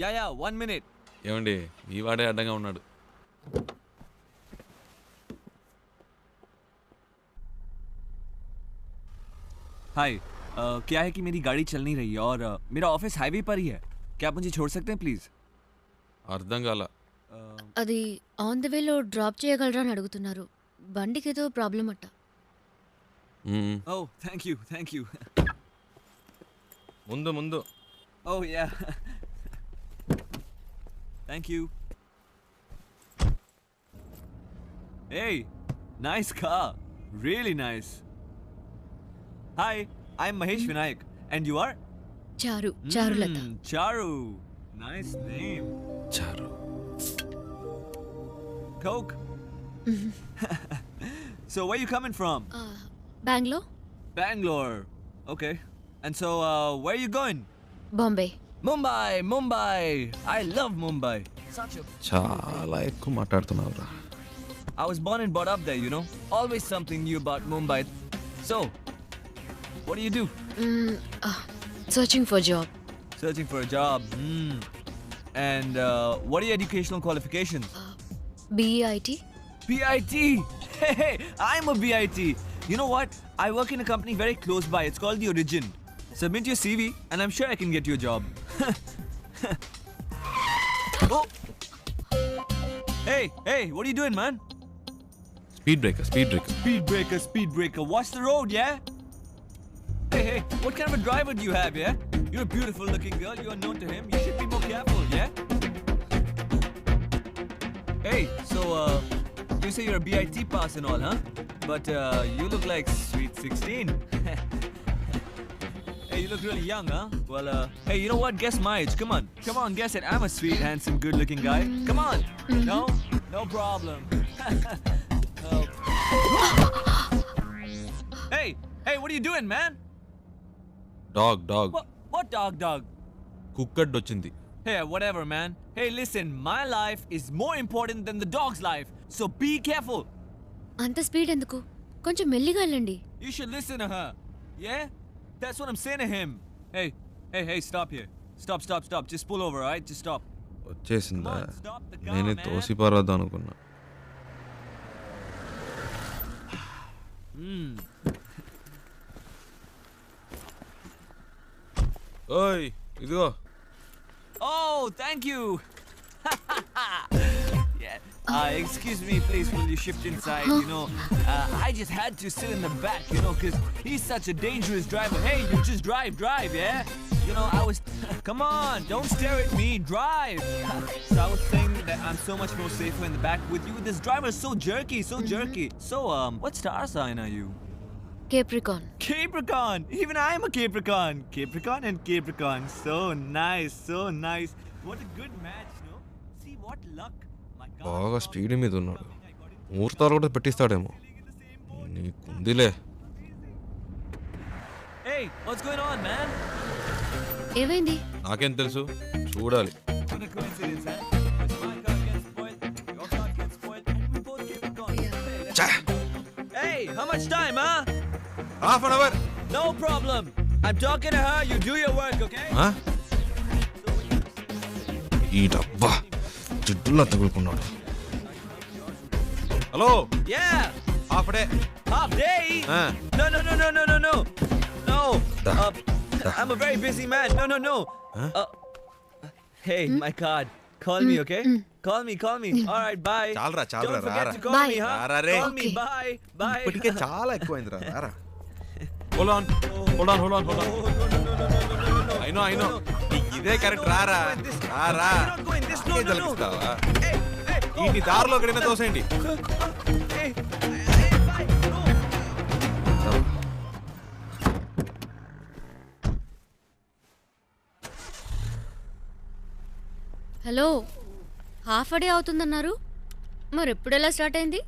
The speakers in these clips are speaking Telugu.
Yeah 1 minute. ఏమండి ఈ వాడే అడ్డంగా ఉన్నాడు. हाय क्या है कि मेरी गाड़ी चल नहीं रही है और मेरा ऑफिस हाईवे पर ही है. क्या आप मुझे छोड़ सकते हैं प्लीज? అర్థం కాల. అది ఆన్ ద వేలో డ్రాప్ చేయగలరా అని అడుగుతున్నారు. బండికి ఏదో ప్రాబ్లం అట్ట. Oh thank you. ముందు ముందు. ओह या thank you. Hey, nice car. Really nice. Hi, I'm Mahesh Vinayak and you are? Charulata. Charu. Nice name. చారు. Coke. So where you coming from? Bengaluru, Bangalore. Okay. And so where are you going? Bombay. Mumbai. I love Mumbai. చాలా ఎక్కువ మాట్లాడుతున్నావురా. I was born and brought up there, you know. Always something new about Mumbai. So, what do you do? Searching for job. Searching for a job. And what are your educational qualifications? BIT. BIT. Hey, I'm a BIT. You know what? I work in a company very close by. It's called The Origin. Submit your CV and I'm sure I can get you a job. Oh. Hey, what are you doing, man? Speed breaker. Speed breaker. Watch the road, yeah? Hey, what kind of a driver do you have, yeah? You're a beautiful looking girl. You are known to him. You should be more careful, yeah? Hey, so, you say you're a BIT pass and all, huh? But, you look like sweet 16. Hey, you look really young, huh? Well, hey, you know what? Guess my age. Come on, guess it. I'm a sweet, handsome, good-looking guy. Come on. No? No problem. Oh. Hey, what are you doing, man? Dog. What dog? Cooked వచ్చింది. Hey, whatever, man. Hey, listen, my life is more important than the dog's life. So be careful. అంత స్పీడ్ ఎందుకు? కొంచెం మెల్లిగా వెళ్ళండి. You should listen to her. Yeah? That's what I'm saying to him. Hey, stop here. Stop. Just pull over, alright? Just stop. వచ్చేసిందా? Come on, stop the car, నేనే man. తోసిపారద్దు అనుకున్నా. ఓయ్ ఇదిగో. Oh, thank you. Yeah. Excuse me, please, will you shift inside? You know, I just had to sit in the back, you know, because he's such a dangerous driver. Hey, you just drive, yeah? You know, I was... Come on, don't stare at me, drive. So I was saying that I'm so much more safer in the back with you. This driver is so jerky. So, what star sign are you? Capricorn. Capricorn! Even I'm a Capricorn. Capricorn. So nice. What a good match, no? See what luck. My God. బాగా స్పీడ్ మీద ఉన్నాడు. ముహూర్తాలు కూడా పెట్టిస్తాడేమో. నీకుందిలే. Hey, what's going on, man? ఏమైంది? నాకేం తెలుసు, చూడాలి. What a coincidence, huh? If my car gets spoiled, your car gets spoiled, and we both Capricorn. Hey, how much time, huh? Half an hour. No problem. I'm talking to her. You do your work, okay? ఈ డబ్బా జిడ్డులా తగులుకున్నాడు. Hello. Yeah. Half day. Half day? No. No. I'm a very busy man. No. Hey, my card. Call me, okay? Call me. All right, bye. చాలరా Don't forget రారా. to call Bye. me, huh? రారా రే. Call me. Okay. Bye. ఇప్పటికే చాలా ఎక్కువైందిరా. రారా. Hold on. No. I know. ఇదే కరెక్ట్. రారా. You're not going this. No. తలపిస్తావా? Hey, ఈ దారిలో ఎక్కడైనా తోసేయండి. Hey, bye. No. Hello, half day అవుతుందన్నారు. మరి ఎప్పుడెలా స్టార్ట్ అయింది?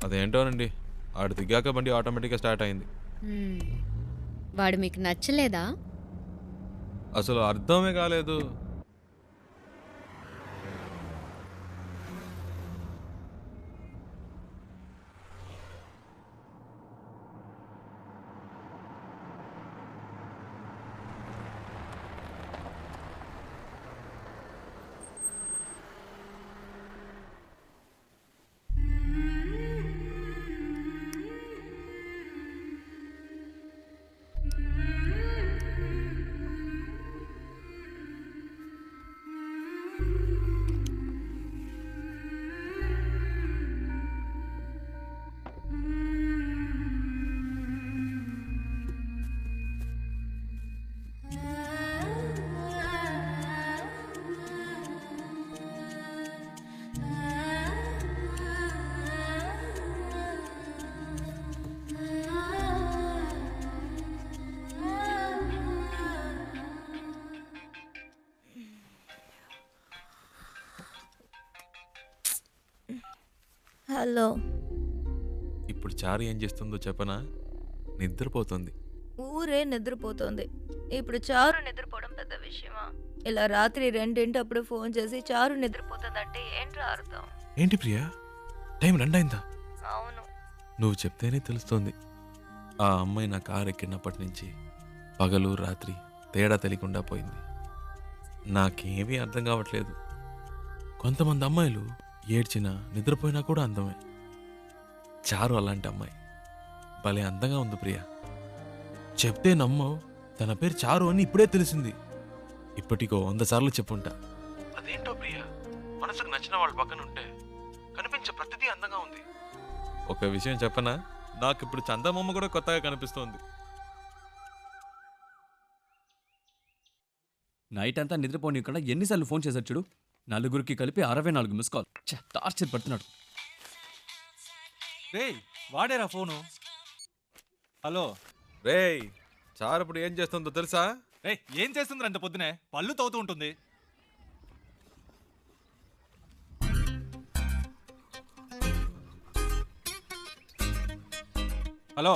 అదేంటోనండి, ఆడు దిగాక బండి ఆటోమేటిక్గా స్టార్ట్ అయింది. వాడు మీకు నచ్చలేదా? అసలు అర్థమే కాలేదు. హలో. ఇప్పుడు చారు ఏం చేస్తుందో చెప్పనా? నిద్రపోతుంది. ఊరే నిద్రపోతోంది. ఇప్పుడు చారు నిద్రపోవడం పెద్ద విషయమా? ఇలా రాత్రి 2 ఫోన్ చేసి చారు నిద్రపోతుందంటే ఏంట్రా అర్థం? ఏంటి ప్రియా, టైం 2 అయిందా? అవును. నువ్వు చెప్తేనే తెలుస్తోంది. ఆ అమ్మాయి నా కారు ఎక్కినప్పటి నుంచి పగలు రాత్రి తేడా తెలియకుండా పోయింది. నాకేమీ అర్థం కావట్లేదు. కొంతమంది అమ్మాయిలు ఏడ్చినా నిద్రపోయినా కూడా అందమే. చారు అలాంటి అమ్మాయి. భలే అందంగా ఉంది ప్రియా. చెప్తే నమ్మవు, తన పేరు చారు అని ఇప్పుడే తెలిసింది. ఇప్పటికో 100 సార్లు చెప్పుంటా. అదేంటో ప్రియా, మనసుకు నచ్చిన వాళ్ళ పక్కన ఉంటే కనిపించే ప్రతిదీ అందంగా ఉంది. ఒక విషయం చెప్పనా, నాకు ఇప్పుడు చందమామ కూడా కొత్తగా కనిపిస్తోంది. నైట్ అంతా నిద్రపోనీయకుండా ఎన్నిసార్లు ఫోన్ చేశాడు చూడు. నలుగురికి కలిపి 64 మిస్ కాల్. టార్చర్ పడుతున్నాడు. రేయ్ వాడేరా ఫోను. హలో రేయ్, చారు ఇప్పుడు ఏం చేస్తుందో తెలుసా? రే, ఏం చేస్తుంది అంత పొద్దునే? పళ్ళు తవ్వుతూ ఉంటుంది. హలో,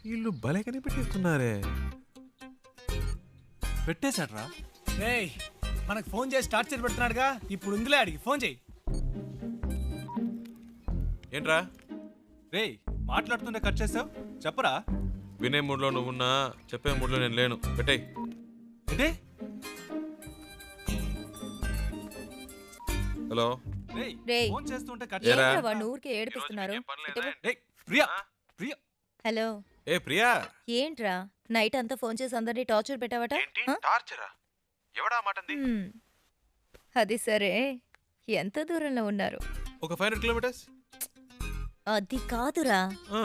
వీళ్ళు భలే కనిపెట్టిస్తున్నారే. పెట్టేశాడ్రా. రేయ్, మనకు ఫోన్ చేసి టార్చర్ పెడుతున్నాడుగా, ఇప్పుడు ఉందిలే అడిగి ఫోన్ చేయి. ఏంట్రా రేయ్, మాట్లాడుతుంటే కట్ చేసావు, చెప్పరా. వినే మూడ్లో నువ్వున్నా, చెప్పే మూడ్లో నేను లేను. పెట్టేయ్. ఏంటి? హలో రేయ్, ఫోన్ చేస్తుంటే కట్ ఏరా? ఏంట్రా వాడిని ఊరికే ఏడిపిస్తున్నారు? రేయ్, ప్రియా ప్రియా హలో. ఏ ప్రియా, ఏంట్రా నైట్ అంతా ఫోన్ చేసి అందరినీ టార్చర్ పెట్టావట? ఆ? టార్చరా? ఎవడా మాటంది? హ్మ్. అది సరే, ఎంత దూరంలో ఉన్నారు? ఒక 500 కిలోమీటర్స్. అది కాదురా, ఆ,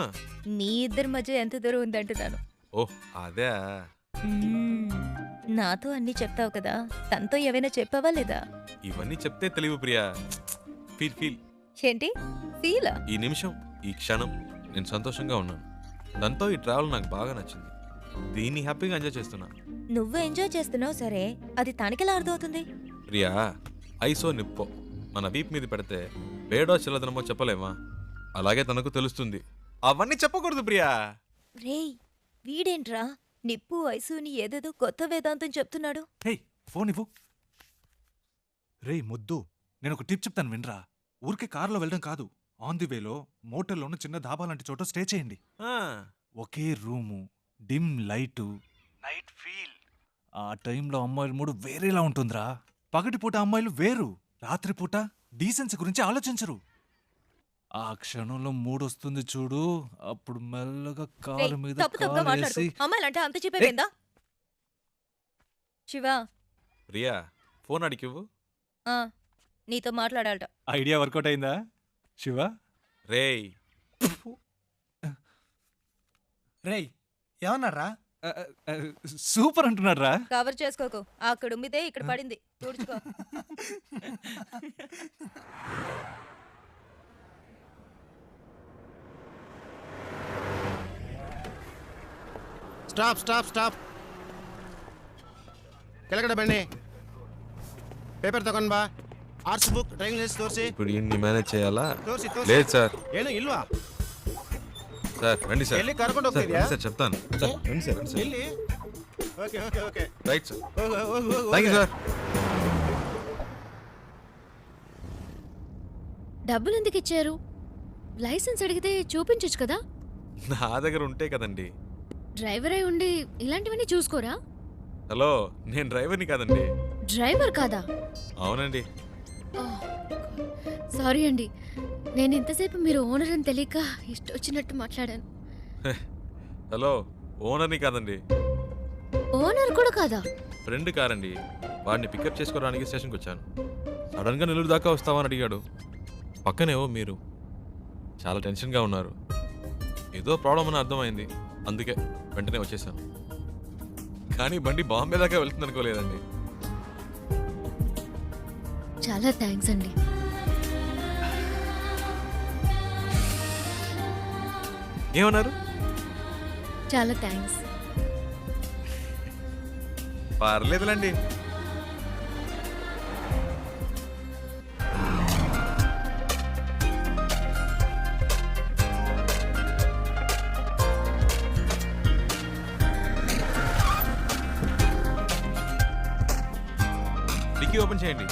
మీ ఇద్దరి మధ్య ఎంత దూరం ఉందంటున్నాను. ఓ అదే. మ్మ్. నాతో అన్నీ చెప్తావు కదా, తనతో ఏవైనా చెప్పావా లేదా? ఇవన్నీ చెప్తే తెలివి ప్రియా. Feel feel. ఏంటి ఫీలా? ఈ నిమిషం, ఈ క్షణం నేను సంతోషంగా ఉన్నాను. దాంతో ఈ ట్రావెల్ నాకు బాగా నచ్చింది. దీన్ని హ్యాపీగా ఎంజాయ్ చేస్తున్నా. నువ్వు ఎంజాయ్ చేస్తున్నావు సరే, అది తనకెలా అర్థమవుతుంది? ప్రియా, ఐసో నిప్పో మన వీప్ మీద పెడితే వేడో చిల్లదనమో చెప్పలేమా? అలాగే తనకు తెలుస్తుంది. అవన్నీ చెప్పకూడదు ప్రియా. రేయ్, వీడేంట్రా నిప్పు వయసుని ఏదేదో కొత్త వేదాంతం చెప్తున్నాడు. హే, ఫోన్ ఇవ్వు. రేయ్ ముద్దు, నేను ఒక టిప్ చెప్తాను వినరా. ఊరికే కారులో వెళ్ళడం కాదు, ఆన్ ది వేలో మోటల్లోనూ చిన్న ధాబా లాంటి చోట స్టే చేయండి. ఆ, ఒకే room, dim light, night feel. ఆ టైంలో అమ్మాయిల మూడు వేరేలా ఉంటుందిరా. పగటిపూట అమ్మాయిలు వేరు, రాత్రిపూట డీసెన్సీ గురించి ఆలోచించరు. ఆ క్షణంలో మూడొస్తుంది చూడు, అప్పుడు మెల్లగా రేయ్, కారు మీద తప్పు తప్పుగా మాట్లాడుకో. కాలేసి. అమ్మాయిలంటే అంత చెప్పేపోయిందా? శివ, ప్రియా ఫోన్ అడిగివ్వు. ఆ, నీతో మాట్లాడాలట. ఐడియా వర్కౌట్ అయిందా శివ? రేయ్, రేయ్ ఏమన్నారా? సూపర్ అంటున్నాడు రా. కవర్ చేసుకోకు, అక్కడ ఉమ్మితే ఇక్కడ పడింది, తుడుచుకో. Stop stop stop. ಕೆಳಗಡೆ ಬನ್ನಿ. ಪೇಪರ್ ತಗೊಂಡ್ ಬಾ. ಆರ್ಟ್ಸ್ ಬುಕ್, ಡ್ರೈವಿಂಗ್ ಲೈಸೆನ್ಸ್ ತೋರಿಸಿ. ఇప్పుడు ఇన్ని మేనేజ్ చేయాలా? ತೋರಿಸಿ లేదు సార్. ಏನು ಇಲ್ವಾ? సార్ రండి సార్. ಎಲ್ಲಿ ಕರ್ಕೊಂಡು సార్, ಹೋಗ್ತಿದ್ಯಾ? రండి సార్ చెప్తాను. సార్ రండి సార్, రండి సార్. ಎಲ್ಲಿ? Okay okay okay. Right sir. ಹೋಗು ಹೋಗು ಹೋಗು. Thank you sir. డబ్బులు ఎందుకు ఇచ్చారు? లైసెన్స్ అడిగితే చూపించొచ్చు కదా. నా దగ్గర ఉంటే కదండి. డ్రైవర్ అయి ఉండి ఇలాంటివన్నీ చూసుకోరా? హలో, నేను డ్రైవర్ని కాదండి. డ్రైవర్ కాదా? అవునండి. సారీ అండి, నేను ఇంతసేపు మీరు ఓనర్ అని తెలియక ఇష్టం వచ్చినట్టు మాట్లాడాను. హలో, ఓనర్ని కాదండి. ఓనర్ కూడా కాదా? ఫ్రెండ్ కారండి. వాడిని పికప్ చేసుకోవడానికి స్టేషన్కి వచ్చాను. సడన్గా నెల్లూరు దాకా వస్తావని అడిగాడు. పక్కనేవో మీరు చాలా టెన్షన్గా ఉన్నారు. ఏదో ప్రాబ్లం అని అర్థమైంది, అందుకే వెంటనే వచ్చేసాను. కానీ బండి బాంబే దాకా వెళ్తుంది అనుకోలేదండి. చాలా థ్యాంక్స్ అండి. ఏమన్నారు? చాలా థ్యాంక్స్. పర్లేదులండి. డిక్కీ ఓపెన్ చేయండి.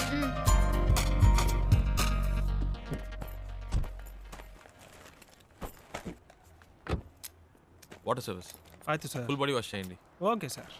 వాటర్ సర్వీస్ ಆಯ್ತು ಸರ್. ఫుల్ బాడీ వాష్ చేయండి. Okay sir.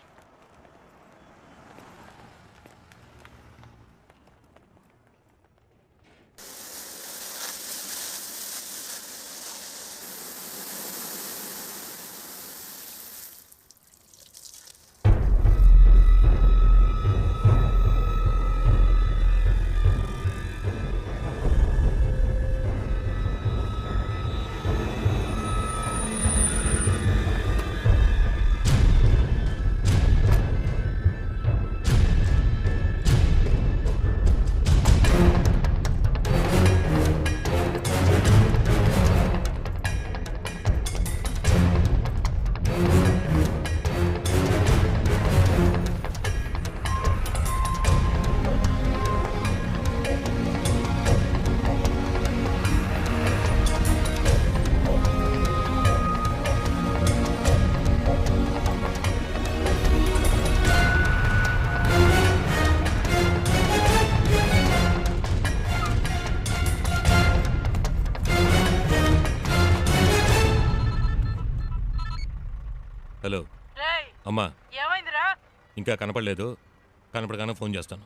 హలో అమ్మా, ఏమైందిరా? ఇంకా కనపడలేదు, కనపడగానే ఫోన్ చేస్తాను.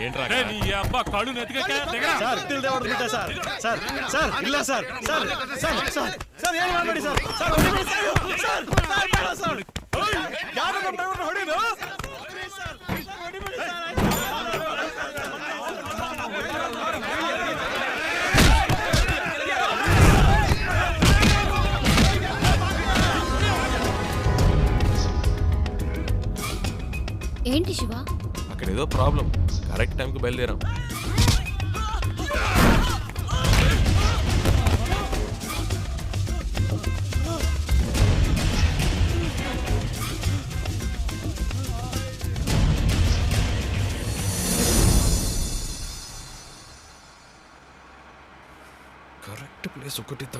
ఏంట్రా అబ్బా కళ్ళు నెత్తికెక్కా? ಸರ್ ತಿಳಿದೆ ಹೊಡೆದ್ಬಿಟ್ಟೆ ಸರ್. ಸರ್ ಸರ್ ಇಲ್ಲ sir. Sir sir sir sir ಏನು ಮಾಡಬೇಡಿ ಸರ್. ಸರ್ ಹೊಡಿಬೇಡಿ ಸರ್. ಸರ್ ಸರ್ ಬೇಡ ಸರ್. ಯಾರು ನಮ್ಮ ಡ್ರೈವರ್ನ ಹೊಡಿದು? ಹೊಡಿಬೇಡಿ ಸರ್. ఏంటి శివ? అక్కడ ఏదో ప్రాబ్లం. కరెక్ట్ టైంకి బయలుదేరాం. కరెక్ట్ ప్లేస్ ఒకటి తగులు.